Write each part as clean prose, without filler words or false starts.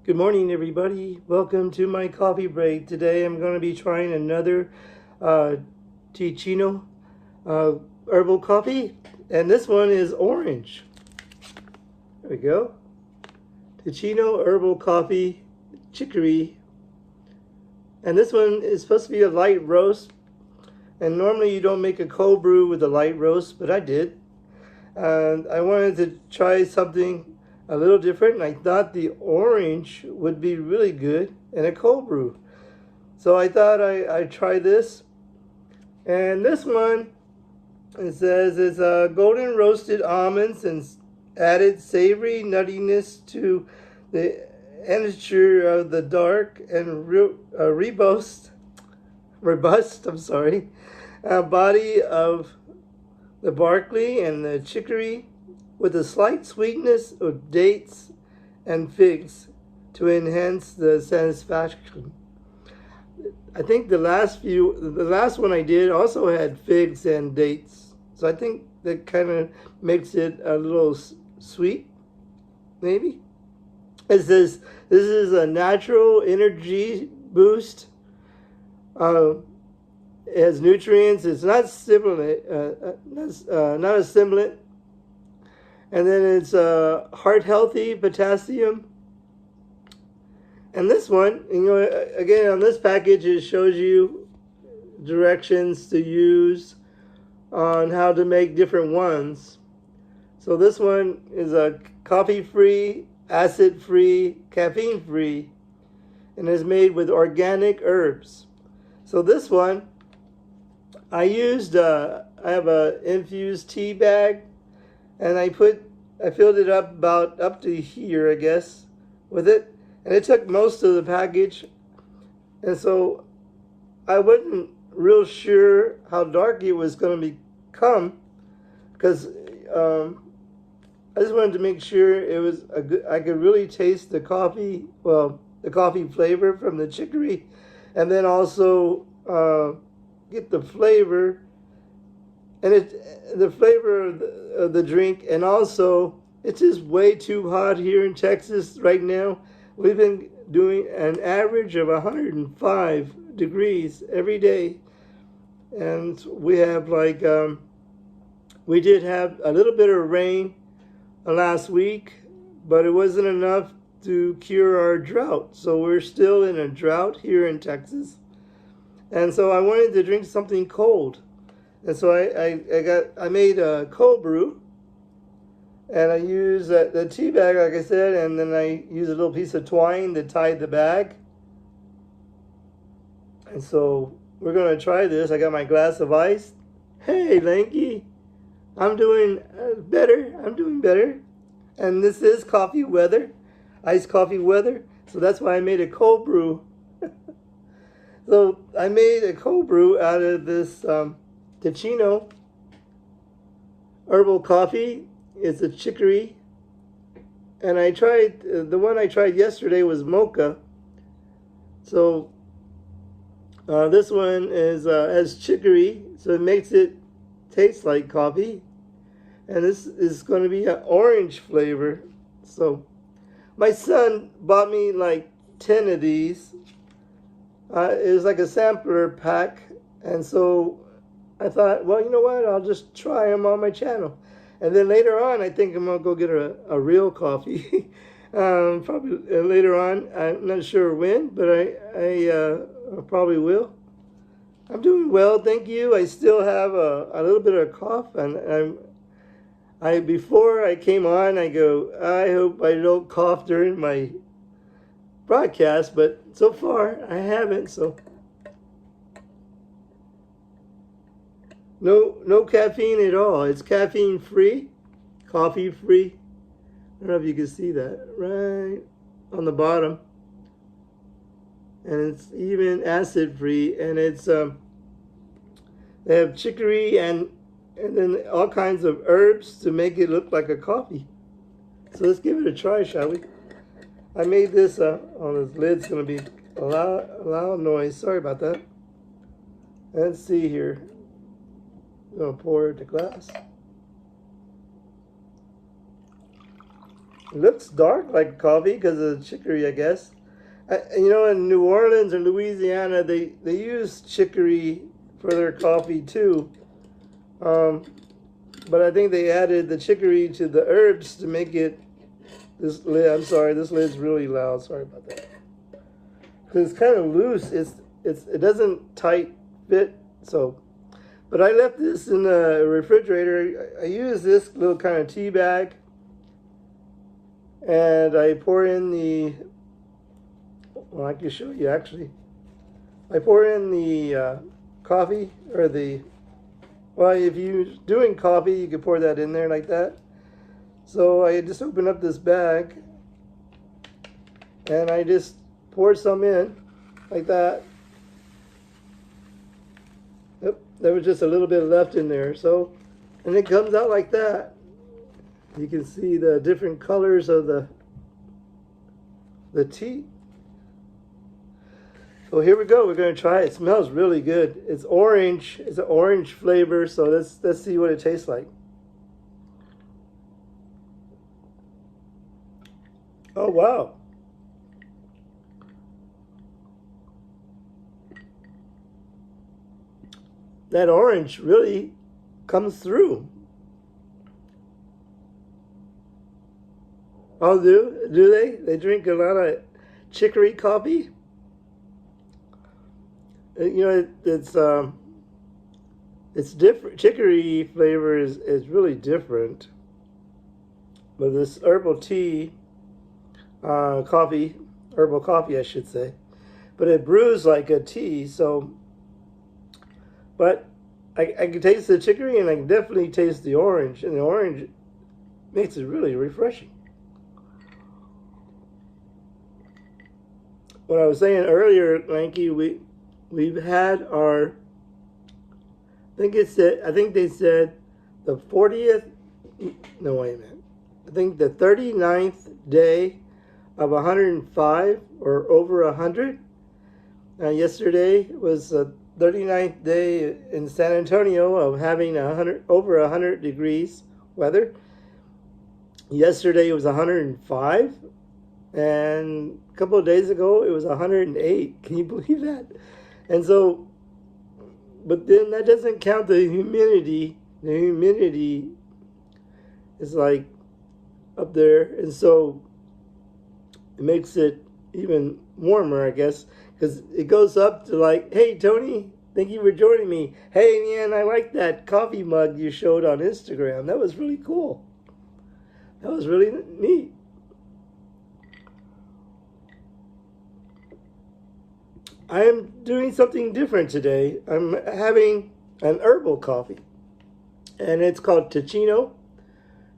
Good morning, everybody. Welcome to my coffee break. Today I'm going to be trying another Teeccino herbal coffee, and this one is orange. There we go. Teeccino herbal coffee, chicory, and this one is supposed to be a light roast. And normally you don't make a cold brew with a light roast, but I did. And I wanted to try something a little different, and I thought the orange would be really good in a cold brew. So I thought I'd try this. And this one, it says it's golden roasted almonds and added savory nuttiness to the texture of the dark and robust body of the barley and the chicory, with a slight sweetness of dates and figs to enhance the satisfaction. I think the last one I did also had figs and dates, so I think that kind of makes it a little sweet, maybe. It says this is a natural energy boost. It has nutrients. It's not stimulant, not a stimulant. And then it's heart healthy potassium. And this one, again on this package, it shows you directions to use on how to make different ones. So this one is a coffee-free, acid-free, caffeine-free, and is made with organic herbs. So this one, I have a infused tea bag, and I filled it up about up to here, I guess, with it. And it took most of the package. And so I wasn't real sure how dark it was going to become, because I just wanted to make sure it was I could really taste the coffee, the coffee flavor from the chicory, and then also get the flavor and the flavor of the drink. And also, it's just way too hot here in Texas right now. We've been doing an average of 105 degrees every day, and we have we did have a little bit of rain last week, but it wasn't enough to cure our drought. So we're still in a drought here in Texas, and so I wanted to drink something cold. And so I made a cold brew, and I used the tea bag, like I said, and then I used a little piece of twine to tie the bag. And so we're going to try this. I got my glass of ice. Hey, Lanky, I'm doing better. I'm doing better. And this is coffee weather, iced coffee weather. So that's why I made a cold brew. So I made a cold brew out of this Teeccino herbal coffee. It's a chicory, and I tried the one I tried yesterday was mocha. So this one has chicory, so it makes it taste like coffee, and this is going to be an orange flavor. So my son bought me like 10 of these. It was like a sampler pack, and so I thought, well, you know what? I'll just try them on my channel. And then later on, I think I'm going to go get a real coffee. Probably later on. I'm not sure when, but I probably will. I'm doing well, thank you. I still have a little bit of a cough. And before I came on, I go, I hope I don't cough during my broadcast. But so far, I haven't, so... No caffeine at all. It's caffeine free, coffee free. I don't know if you can see that right on the bottom. And it's even acid free, and it's they have chicory and then all kinds of herbs to make it look like a coffee. So let's give it a try, shall we? I made this on this lid's going to be a loud noise. Sorry about that. Let's see here. I'm going to pour the glass. looks dark like coffee because of the chicory, I guess. You know, in New Orleans or Louisiana, they use chicory for their coffee too. But I think they added the chicory to the herbs to make it. This lid, I'm sorry, this lid's really loud. Sorry about that. Because it's kind of loose. It doesn't tight fit. So, but I left this in the refrigerator. I use this little kind of tea bag, and I pour in the. Well, I can show you actually. I pour in the coffee or the. Well, if you're doing coffee, you can pour that in there like that. So I just open up this bag and I just pour some in like that. Yep, there was just a little bit left in there. So, and it comes out like that. You can see the different colors of the tea. So here we go. We're going to try it. It smells really good. It's orange. It's an orange flavor. So let's see what it tastes like. Oh, wow. That orange really comes through. Oh, do they? They drink a lot of chicory coffee? You know, it's different. Chicory flavor is really different. But this herbal tea, coffee, herbal coffee, I should say. But it brews like a tea, so. But I can taste the chicory, and I can definitely taste the orange, and the orange makes it really refreshing. What I was saying earlier, Lanky, we've had our. I think they said the 40th. No, wait a minute. I think the 39th day of 105 or over 100. Yesterday was the 39th day in San Antonio of having over 100 degrees weather. Yesterday it was 105, and a couple of days ago it was 108. Can you believe that? And so, but then that doesn't count the humidity. The humidity is like up there, and so it makes it even warmer, I guess, because it goes up to like, hey, Tony, thank you for joining me. Hey, man, I like that coffee mug you showed on Instagram. That was really cool. That was really neat. I am doing something different today. I'm having an herbal coffee, and it's called Teeccino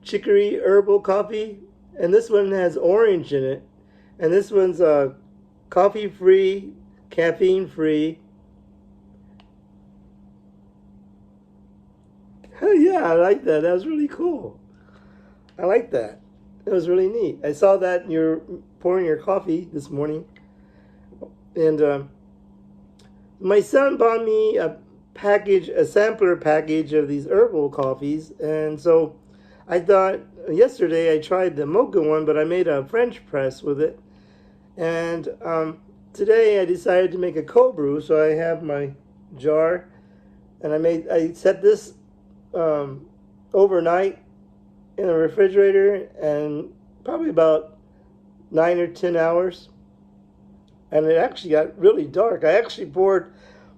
Chicory Herbal Coffee, and this one has orange in it, and this one's coffee-free, caffeine-free. Yeah, I like that. That was really cool. I like that. It was really neat. I saw that you're pouring your coffee this morning, and my son bought me a sampler package of these herbal coffees, and so I thought yesterday I tried the mocha one, but I made a French press with it, and today I decided to make a cold brew. So I have my jar, and I set this overnight in the refrigerator, and probably about 9 or 10 hours. And it actually got really dark. I actually poured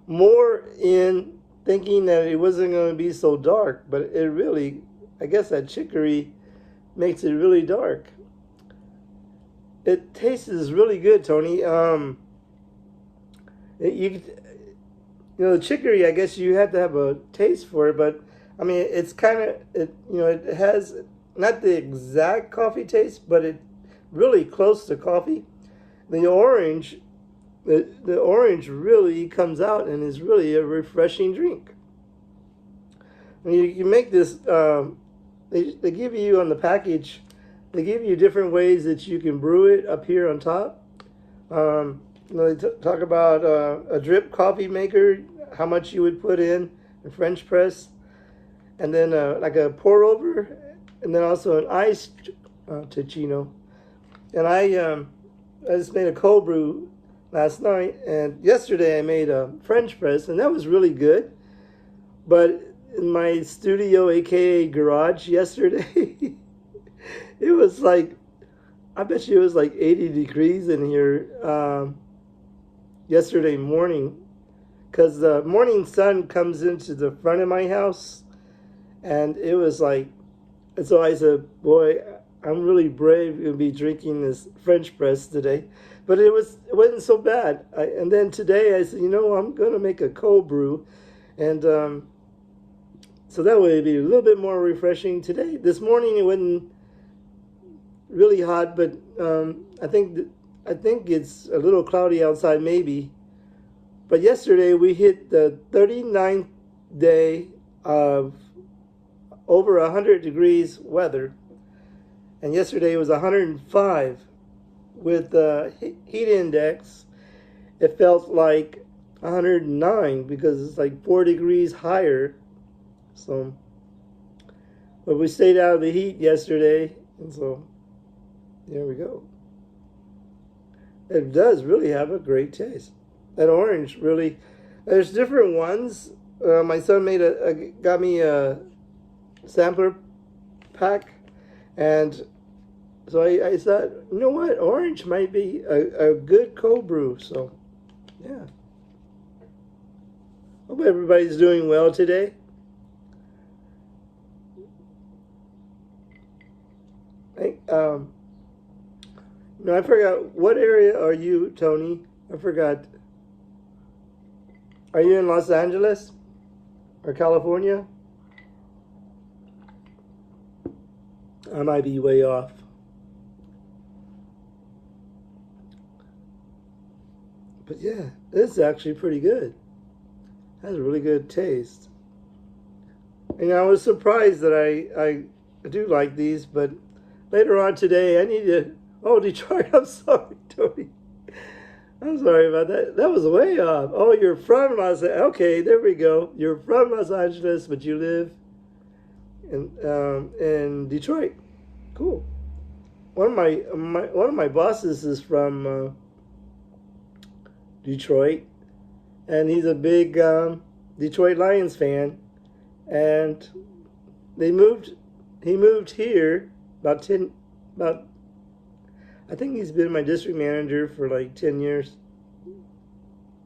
more in thinking that it wasn't going to be so dark, but it really, I guess that chicory makes it really dark. It tastes really good, Tony. You know, the chicory, I guess you have to have a taste for it, but I mean, it's kind of, it has not the exact coffee taste, but it really close to coffee. The orange really comes out and is really a refreshing drink. And you can make this, they give you on the package, they give you different ways that you can brew it up here on top. They talk about a drip coffee maker, how much you would put in a French press, and then like a pour over, and then also an iced Teeccino. And I just made a cold brew last night, and yesterday I made a French press, and that was really good. But in my studio, aka garage, yesterday, it was like, I bet you it was like 80 degrees in here yesterday morning, because the morning sun comes into the front of my house, and it was like, and so I said, boy, I'm really brave to be drinking this French press today. But it wasn't so bad. And then today I said, I'm going to make a cold brew. And so that way it'd be a little bit more refreshing today. This morning it wasn't really hot, but I think it's a little cloudy outside maybe. But yesterday we hit the 39th day of over 100 degrees weather. And yesterday it was 105 with the heat index. It felt like 109 because it's like 4 degrees higher. So, but we stayed out of the heat yesterday, and so there we go. It does really have a great taste. That orange really, there's different ones. My son got me a sampler pack, and so I thought, you know what, orange might be a good cold brew. So yeah, hope everybody's doing well today. I forgot, what area are you, Tony? I forgot. Are you in Los Angeles or California? I might be way off. But yeah, this is actually pretty good. Has a really good taste. And I was surprised that I do like these, but later on today I need to... Oh, Detroit, I'm sorry, Tony. I'm sorry about that. That was way off. Oh, you're from Los Angeles. Okay, there we go. You're from Los Angeles, but you live in Detroit. Cool. One of my bosses is from Detroit, and he's a big Detroit Lions fan. And he moved here about I think he's been my district manager for like 10 years.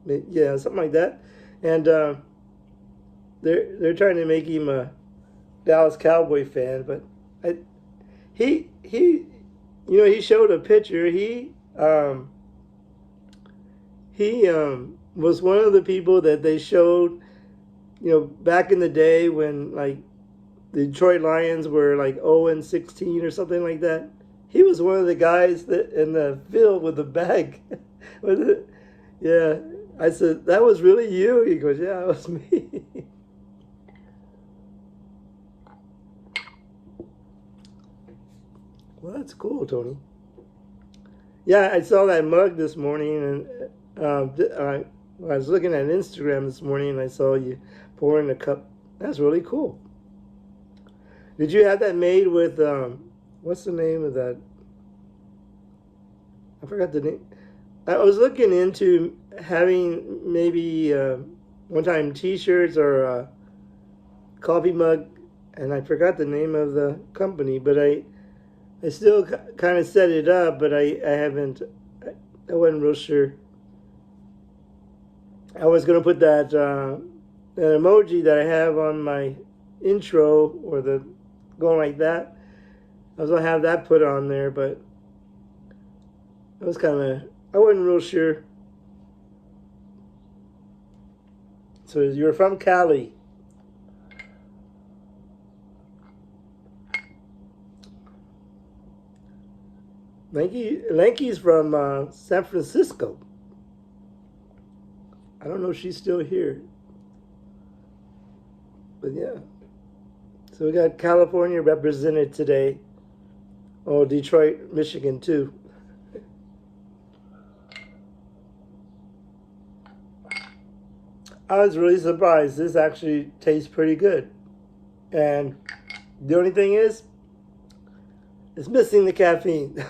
Yeah, something like that. And they're trying to make him a Dallas Cowboy fan, but he showed a picture. He was one of the people that they showed, back in the day when like the Detroit Lions were like 0-16 or something like that. He was one of the guys that in the field with the bag. Yeah, I said, that was really you? He goes, yeah, it was me. Well, that's cool, Tony. Yeah, I saw that mug this morning, and I was looking at Instagram this morning, and I saw you pouring a cup. That's really cool. Did you have that made with, what's the name of that? I forgot the name. I was looking into having maybe one time T-shirts or a coffee mug, and I forgot the name of the company, but I still kind of set it up, but I wasn't real sure. I was going to put that an emoji that I have on my intro, or the going like that. I was going to have that put on there, but I wasn't real sure. So you're from Cali. Lanky's from San Francisco. I don't know if she's still here. But yeah. So we got California represented today. Oh, Detroit, Michigan too. I was really surprised. This actually tastes pretty good. And the only thing is, it's missing the caffeine.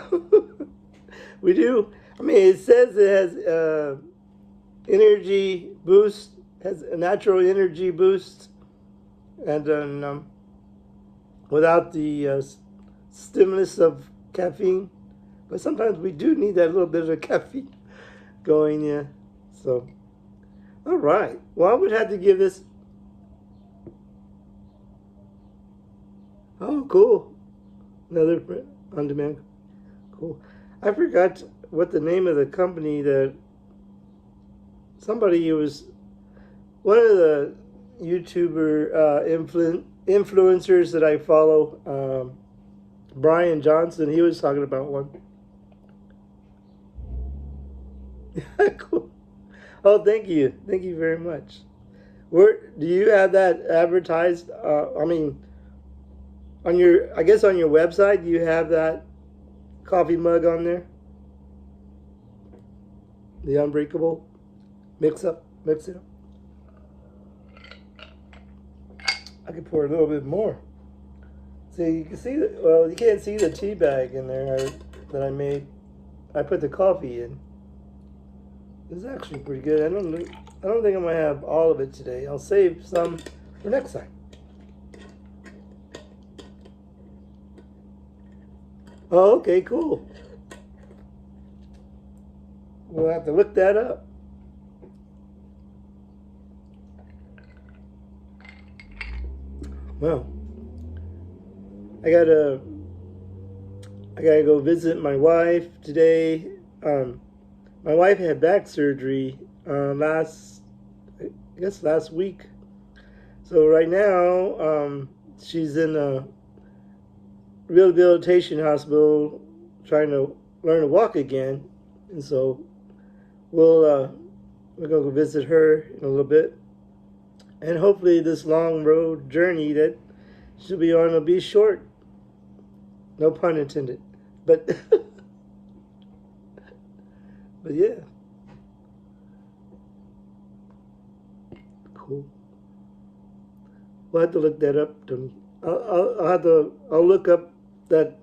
We do. I mean, it says it has energy boost, has a natural energy boost, and then without the stimulus of caffeine. But sometimes we do need that little bit of caffeine going, yeah. So, all right. Well, I would have to give this. Oh, cool. Another on demand. Cool. I forgot what the name of the company that somebody was, one of the YouTuber influencers that I follow, Brian Johnson, he was talking about one. Cool. Oh, thank you. Thank you very much. Where do you have that advertised? I mean, on your, I guess on your website, you have that coffee mug on there? The Unbreakable mix it up. I could pour a little bit more. See, you can see the, well, you can't see the tea bag in there that I made. I put the coffee in. This is actually pretty good. I don't think I'm gonna have all of it today. I'll save some for next time. Oh, okay, cool. We'll have to look that up. Well, I gotta go visit my wife today. My wife had back surgery last week. So right now, she's in a rehabilitation hospital trying to learn to walk again. And so we're gonna go visit her in a little bit. And hopefully this long road journey that she'll be on will be short. No pun intended. But but yeah. Cool. We'll have to look that up. I'll look up that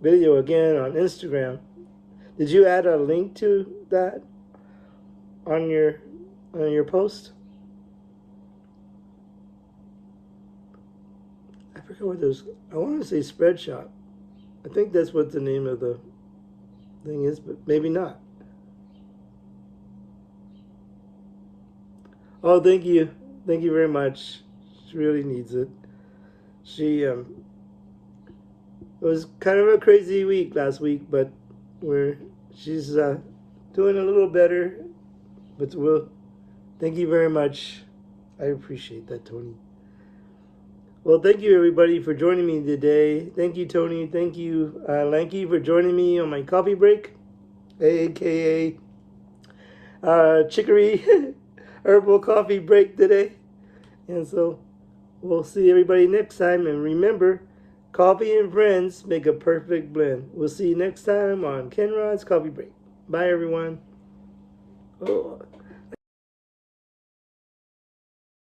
video again on Instagram. Did you add a link to that on your post? I forget what those. I want to say Spread Shop. I think that's what the name of the thing is, but maybe not. Oh, thank you very much. She really needs it. It was kind of a crazy week last week, but she's doing a little better. But thank you very much. I appreciate that, Tony. Well, thank you everybody for joining me today. Thank you, Tony. Thank you, Lanky, for joining me on my coffee break, aka Chicory Herbal coffee break today. And so we'll see everybody next time. And remember, coffee and friends make a perfect blend. We'll see you next time on Ken Rod's Coffee Break. Bye, everyone. Oh.